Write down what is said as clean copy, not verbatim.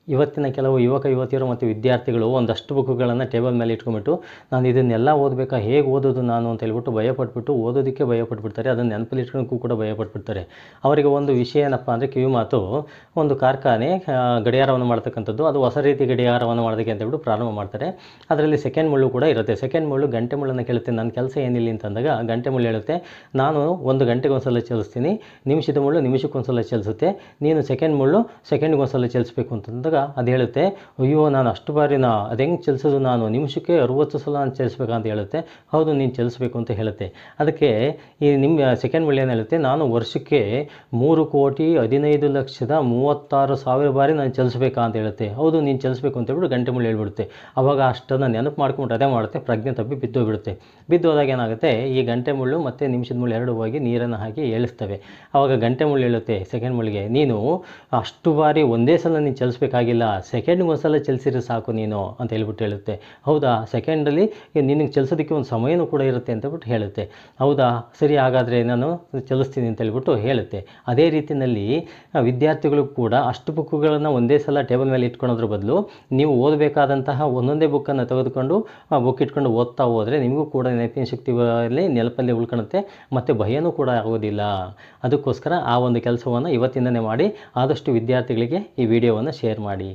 ಇವತ್ತಿನ ಕೆಲವು ಯುವಕ ಯುವತಿಯರು ಮತ್ತು ವಿದ್ಯಾರ್ಥಿಗಳು ಒಂದಷ್ಟು ಬುಕ್ಗಳನ್ನು ಟೇಬಲ್ ಮೇಲೆ ಇಟ್ಕೊಂಡ್ಬಿಟ್ಟು ನಾನು ಇದನ್ನೆಲ್ಲ ಓದಬೇಕಾ, ಹೇಗೆ ಓದೋದು ನಾನು ಅಂತ ಹೇಳ್ಬಿಟ್ಟು ಭಯಪಟ್ಬಿಟ್ಟು ಓದೋದಕ್ಕೆ ಭಯಪಟ್ಬಿಡ್ತಾರೆ. ಅದನ್ನು ನೆನಪಲ್ಲಿ ಇಟ್ಕೊಳ್ಳೋಕ್ಕೂ ಕೂಡ ಭಯಪಟ್ಬಿಡ್ತಾರೆ. ಅವರಿಗೆ ಒಂದು ವಿಷಯ ಏನಪ್ಪ ಅಂದರೆ, ಕಿವಿ ಮಾತು, ಒಂದು ಕಾರ್ಖಾನೆ ಗಡಿಯಾರವನ್ನು ಮಾಡ್ತಕ್ಕಂಥದ್ದು, ಅದು ಹೊಸ ರೀತಿ ಗಡಿಯಾರವನ್ನು ಮಾಡೋದಕ್ಕೆ ಅಂತ ಹೇಳ್ಬಿಟ್ಟು ಪ್ರಾರಂಭ ಮಾಡ್ತಾರೆ. ಅದರಲ್ಲಿ ಸೆಕೆಂಡ್ ಮುಳ್ಳು ಕೂಡ ಇರುತ್ತೆ. ಸೆಕೆಂಡ್ ಮುಳ್ಳು ಗಂಟೆ ಮುಳ್ಳನ್ನು ಕೇಳುತ್ತೆ, ನನ್ನ ಕೆಲಸ ಏನಿಲ್ಲ ಅಂತಂದಾಗ ಗಂಟೆ ಮುಳ್ಳು ಹೇಳುತ್ತೆ, ನಾನು 1 ಗಂಟೆಗೆ ಒಂದ್ಸಲ ಚಲಿಸ್ತೀನಿ, ನಿಮಿಷದ ಮುಳ್ಳು ನಿಮಿಷಕ್ಕೊಂದ್ಸಲ ಚಲಿಸುತ್ತೆ, ನೀನು ಸೆಕೆಂಡ್ ಮುಳ್ಳು ಸೆಕೆಂಡ್ಗೊಂದ್ಸಲ ಚಲಿಸ್ಬೇಕು ಅಂತಂದಾಗ ಅದು ಹೇಳುತ್ತೆ, ಅಯ್ಯೋ ನಾನು ಅಷ್ಟು ಬಾರಿನ ಅದು ಹೆಂಗೆ ಚಲಿಸೋದು, ನಾನು ನಿಮಿಷಕ್ಕೆ 60 ಸಲ ನಾನು ಚಲಿಸ್ಬೇಕಂತ ಹೇಳುತ್ತೆ. ಹೌದು, ನೀನು ಚಲಿಸ್ಬೇಕು ಅಂತ ಹೇಳುತ್ತೆ. ಅದಕ್ಕೆ ಈ ನಿಮ್ಮ ಸೆಕೆಂಡ್ ಮುಳ್ಳು ಏನು ಹೇಳುತ್ತೆ, ನಾನು ವರ್ಷಕ್ಕೆ 3,15,36,000 ಬಾರಿ ನಾನು ಚಲಿಸ್ಬೇಕಾ ಅಂತ ಹೇಳುತ್ತೆ. ಹೌದು, ನೀನು ಚಲಿಸ್ಬೇಕು ಅಂತ ಹೇಳ್ಬಿಟ್ಟು ಗಂಟೆ ಮುಳ್ಳು ಹೇಳ್ಬಿಡುತ್ತೆ. ಅವಾಗ ಅಷ್ಟನ್ನು ನೆನಪು ಮಾಡ್ಕೊಂಡು ಅದೇ ಮಾಡುತ್ತೆ, ಪ್ರಜ್ಞೆ ತಪ್ಪಿ ಬಿದ್ದೋಗ್ಬಿಡುತ್ತೆ. ಬಿದ್ದೋದಾಗ ಏನಾಗುತ್ತೆ, ಈ ಗಂಟೆ ಮುಳ್ಳು ಮತ್ತು ನಿಮಿಷದ ಮುಳ್ಳು ಎರಡು ಹೋಗಿ ನೀರನ್ನು ಹಾಕಿ ಏಳಿಸ್ತವೆ. ಆವಾಗ ಗಂಟೆ ಮುಳ್ಳು ಹೇಳುತ್ತೆ ಸೆಕೆಂಡ್ ಮುಳ್ಳಿಗೆ, ನೀನು ಅಷ್ಟು ಬಾರಿ ಒಂದೇ ಸಲ ನೀನು ಚಲಿಸ್ಬೇಕಾಗಿಲ್ಲ, ಸೆಕೆಂಡ್ಗೆ ಒಂದ್ಸಲ ಚಲಿಸಿದ್ರೆ ಸಾಕು ನೀನು ಅಂತ ಹೇಳ್ಬಿಟ್ಟು ಹೇಳುತ್ತೆ. ಹೌದಾ, ಸೆಕೆಂಡಲ್ಲಿ ನಿನಗೆ ಚಲಿಸೋದಕ್ಕೆ ಒಂದು ಸಮಯನೂ ಕೂಡ ಇರುತ್ತೆ ಅಂತ ಹೇಳ್ಬಿಟ್ಟು ಹೇಳುತ್ತೆ. ಹೌದಾ, ಸರಿ, ಹಾಗಾದರೆ ನಾನು ಚಲಿಸ್ತೀನಿ ಅಂತ ಹೇಳ್ಬಿಟ್ಟು ಹೇಳುತ್ತೆ. ಅದೇ ರೀತಿಯಲ್ಲಿ ವಿದ್ಯಾರ್ಥಿಗಳು ಕೂಡ ಅಷ್ಟು ಬುಕ್ಕುಗಳನ್ನು ಒಂದೇ ಸಲ ಟೇಬಲ್ ಮೇಲೆ ಇಟ್ಕೊಳೋದ್ರ ಬದಲು ನೀವು ಓದಬೇಕಾದಂತಹ ಒಂದೊಂದೇ ಬುಕ್ಕನ್ನು ತೆಗೆದುಕೊಂಡು ಬುಕ್ ಇಟ್ಕೊಂಡು ಓದ್ತಾ ಹೋದರೆ ನಿಮಗೂ ಕೂಡ ನೆನಪಿನ ಶಕ್ತಿಯಲ್ಲಿ ನೆನಪಲ್ಲಿ ಉಳ್ಕೊಳುತ್ತೆ ಮತ್ತು ಭಯನೂ ಕೂಡ ಆಗೋದಿಲ್ಲ. ಅದಕ್ಕೋಸ್ಕರ ಆ ಒಂದು ಕೆಲಸವನ್ನು ಇವತ್ತಿಂದನೇ ಮಾಡಿ ಆದಷ್ಟು ವಿದ್ಯಾರ್ಥಿಗಳಿಗೆ ಈ ವಿಡಿಯೋವನ್ನು ಶೇರ್ ಮಾಡಿ.